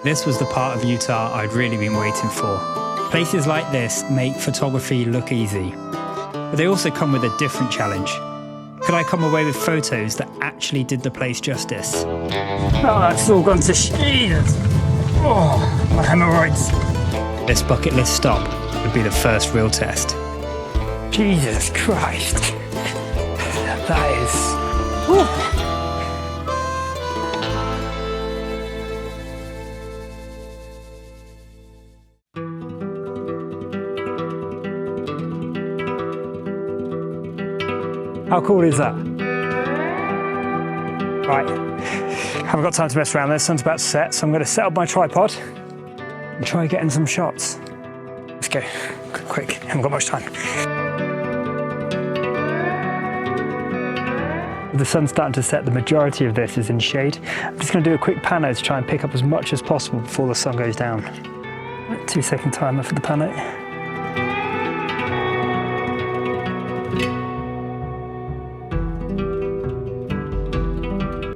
This was the part of Utah I'd really been waiting for. Places like this make photography look easy, but they also come with a different challenge. Could I come away with photos that actually did the place justice? Oh, that's all gone to shit. Oh, my hemorrhoids. This bucket list stop would be the first real test. Jesus Christ. That is... Whew. How cool is that? Right, haven't got time to mess around. The sun's about to set, so I'm going to set up my tripod and try getting some shots. Let's go, quick, haven't got much time. The sun's starting to set, the majority of this is in shade. I'm just going to do a quick pano to try and pick up as much as possible before the sun goes down. 2-second timer for the pano.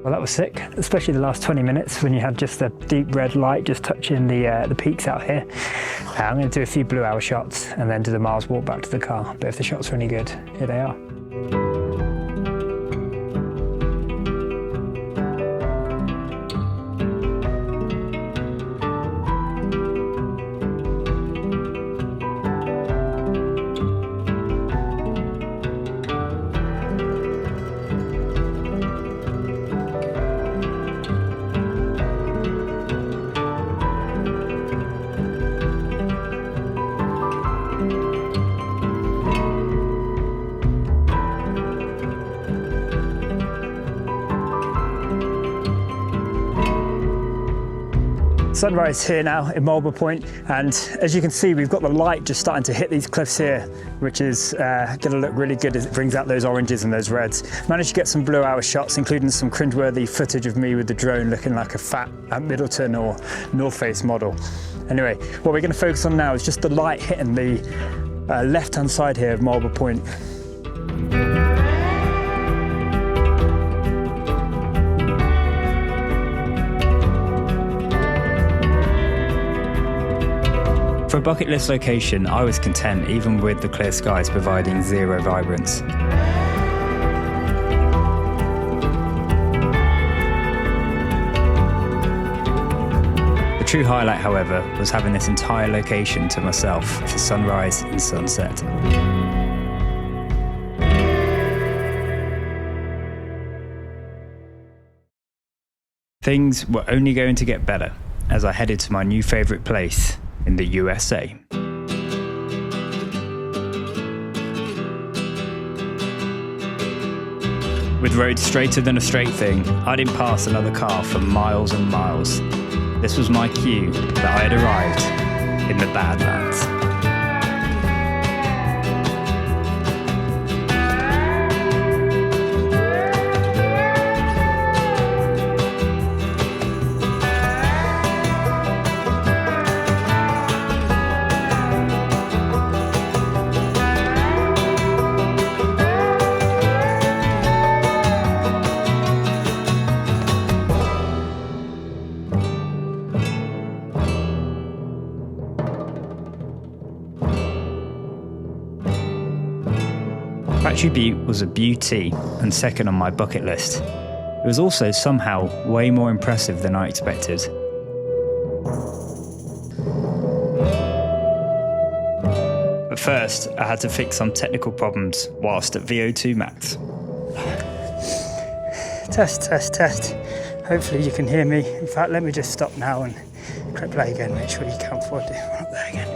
Well, that was sick, especially the last 20 minutes when you had just the deep red light just touching the peaks out here. I'm going to do a few blue hour shots and then do the miles walk back to the car. But if the shots are any good, here they are. Sunrise here now in Marlboro Point, and as you can see, we've got the light just starting to hit these cliffs here, which is going to look really good as it brings out those oranges and those reds. Managed to get some blue hour shots, including some cringeworthy footage of me with the drone looking like a fat Middleton or North Face model. Anyway, what we're going to focus on now is just the light hitting the left-hand side here of Marlboro Point. For a bucket list location, I was content even with the clear skies providing zero vibrance. The true highlight, however, was having this entire location to myself for sunrise and sunset. Things were only going to get better as I headed to my new favourite place in the USA. With roads straighter than a straight thing, I didn't pass another car for miles and miles. This was my cue that I had arrived in the Badlands. Factory Butte was a beauty and second on my bucket list. It was also somehow way more impressive than I expected. But first, I had to fix some technical problems whilst at VO2 max. Test, test, test. Hopefully you can hear me. In fact, let me just stop now and click play again. Make sure you can afford it. We're up there again.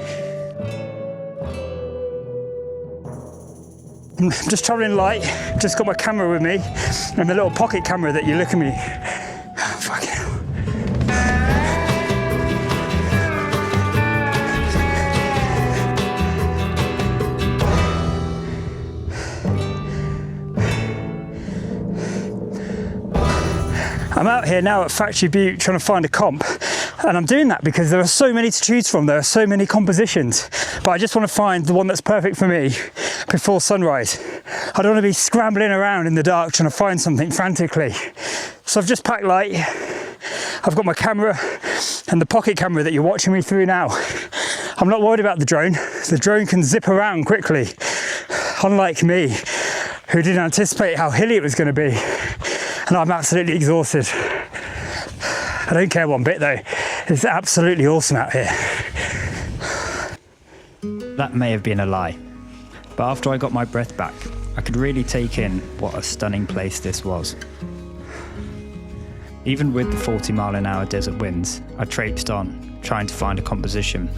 I'm just travelling light, just got my camera with me, and the little pocket camera that you look at me. Oh, fucking hell. I'm out here now at Factory Butte trying to find a comp, and I'm doing that because there are so many to choose from, there are so many compositions, but I just want to find the one that's perfect for me before sunrise. I don't want to be scrambling around in the dark trying to find something frantically. So I've just packed light, I've got my camera and the pocket camera that you're watching me through now. I'm not worried about the drone. The drone can zip around quickly, unlike me, who didn't anticipate how hilly it was going to be. And I'm absolutely exhausted. I don't care one bit though. It's absolutely awesome out here. That may have been a lie, but after I got my breath back, I could really take in what a stunning place this was. Even with the 40-mile-an-hour desert winds, I traipsed on, trying to find a composition.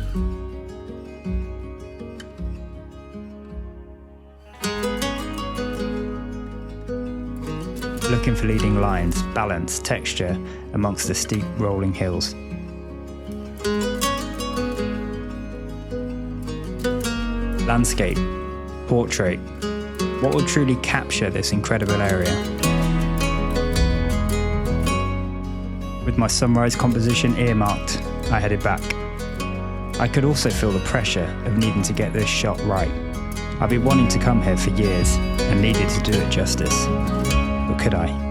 Looking for leading lines, balance, texture amongst the steep rolling hills. Landscape, portrait, what would truly capture this incredible area? With my sunrise composition earmarked, I headed back. I could also feel the pressure of needing to get this shot right. I've been wanting to come here for years and needed to do it justice. But could I?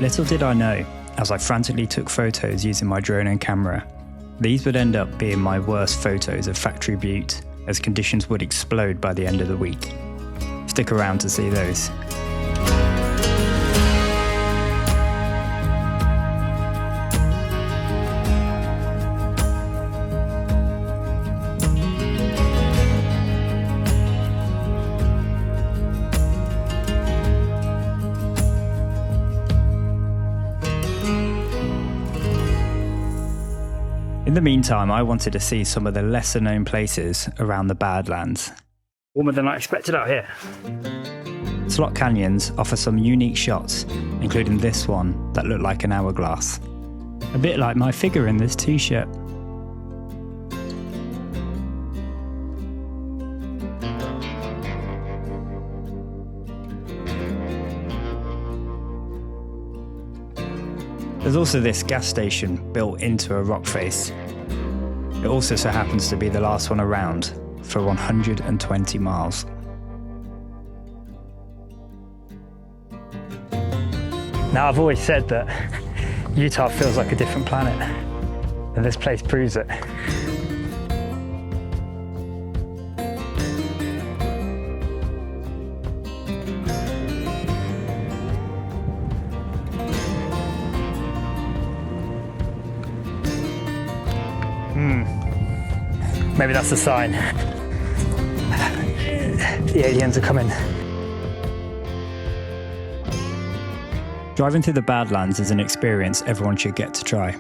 Little did I know, as I frantically took photos using my drone and camera, these would end up being my worst photos of Factory Butte, as conditions would explode by the end of the week. Stick around to see those. In the meantime, I wanted to see some of the lesser known places around the Badlands. Warmer than I expected out here. Slot canyons offer some unique shots, including this one that looked like an hourglass. A bit like my figure in this t-shirt. There's also this gas station built into a rock face. It also so happens to be the last one around for 120 miles. Now, I've always said that Utah feels like a different planet, and this place proves it. Maybe that's a sign. The aliens are coming. Driving through the Badlands is an experience everyone should get to try.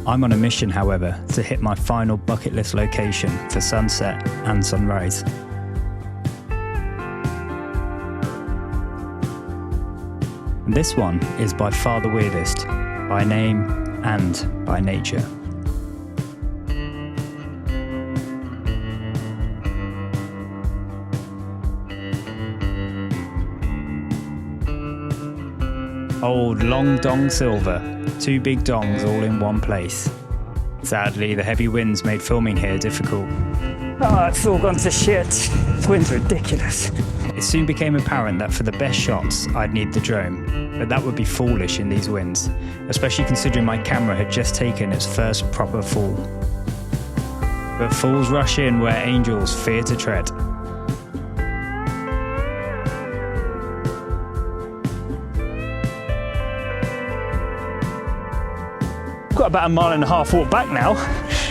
I'm on a mission, however, to hit my final bucket list location for sunset and sunrise. And this one is by far the weirdest, by name and by nature. Old Long Dong Silver, two big dongs all in one place. Sadly, the heavy winds made filming here difficult. Oh, it's all gone to shit. This wind's ridiculous. It soon became apparent that for the best shots, I'd need the drone, but that would be foolish in these winds, especially considering my camera had just taken its first proper fall. But fools rush in where angels fear to tread. Got about a mile and a half walk back now,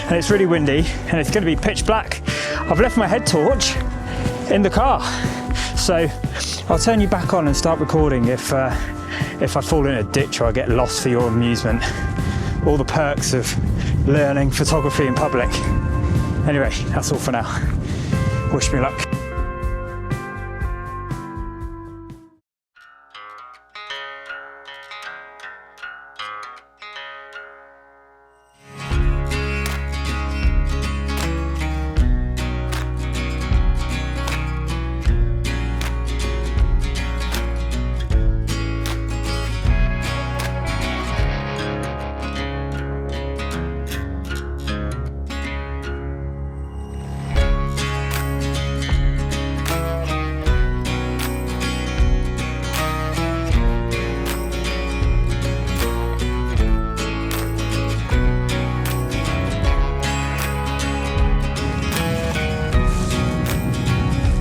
and it's really windy and it's going to be pitch black. I've left my head torch in the car. So I'll turn you back on and start recording if I fall in a ditch or I get lost for your amusement. All the perks of learning photography in public. Anyway, that's all for now. Wish me luck.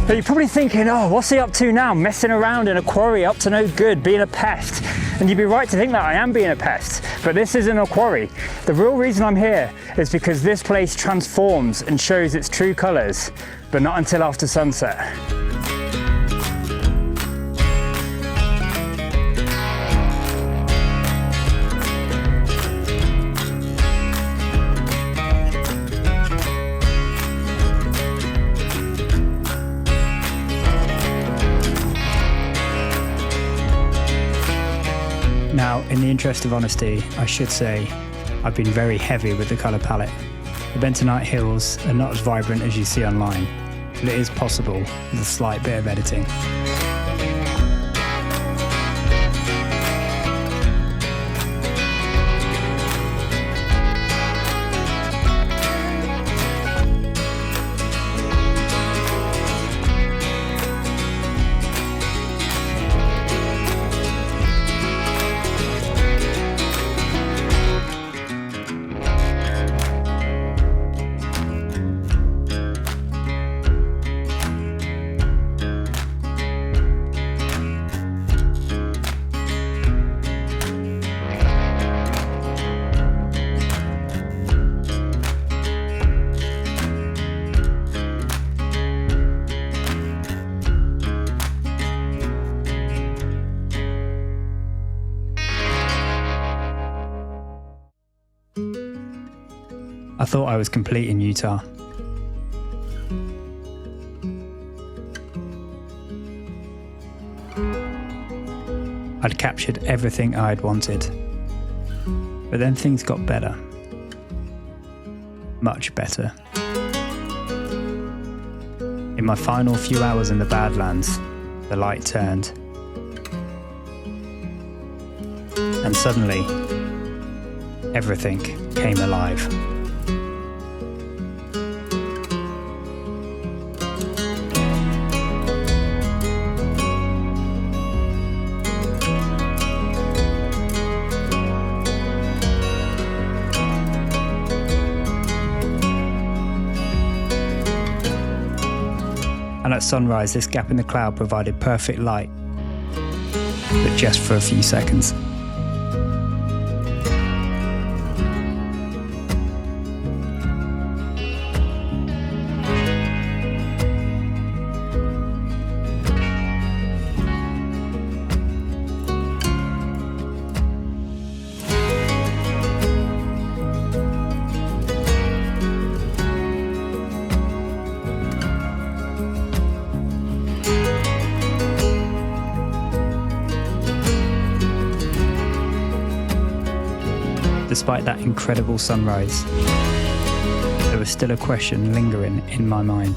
But you're probably thinking, oh, what's he up to now? Messing around in a quarry, up to no good, being a pest. And you'd be right to think that I am being a pest, but this isn't a quarry. The real reason I'm here is because this place transforms and shows its true colours, but not until after sunset. Now, in the interest of honesty, I should say I've been very heavy with the colour palette. The Bentonite Hills are not as vibrant as you see online, but it is possible with a slight bit of editing. I thought I was complete in Utah. I'd captured everything I'd wanted. But then things got better. Much better. In my final few hours in the Badlands, the light turned. And suddenly, everything came alive. And at sunrise, this gap in the cloud provided perfect light, but just for a few seconds. Despite that incredible sunrise, there was still a question lingering in my mind.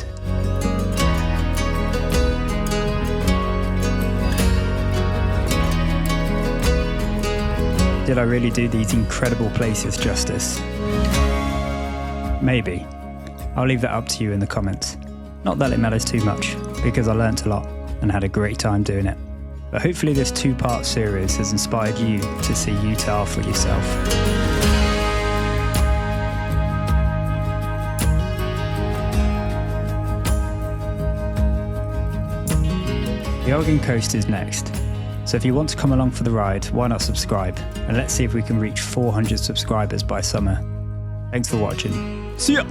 Did I really do these incredible places justice? Maybe. I'll leave that up to you in the comments. Not that it matters too much, because I learnt a lot and had a great time doing it. But hopefully this two-part series has inspired you to see Utah for yourself. The Oregon coast is next, so if you want to come along for the ride, why not subscribe? And let's see if we can reach 400 subscribers by summer. Thanks for watching. See ya!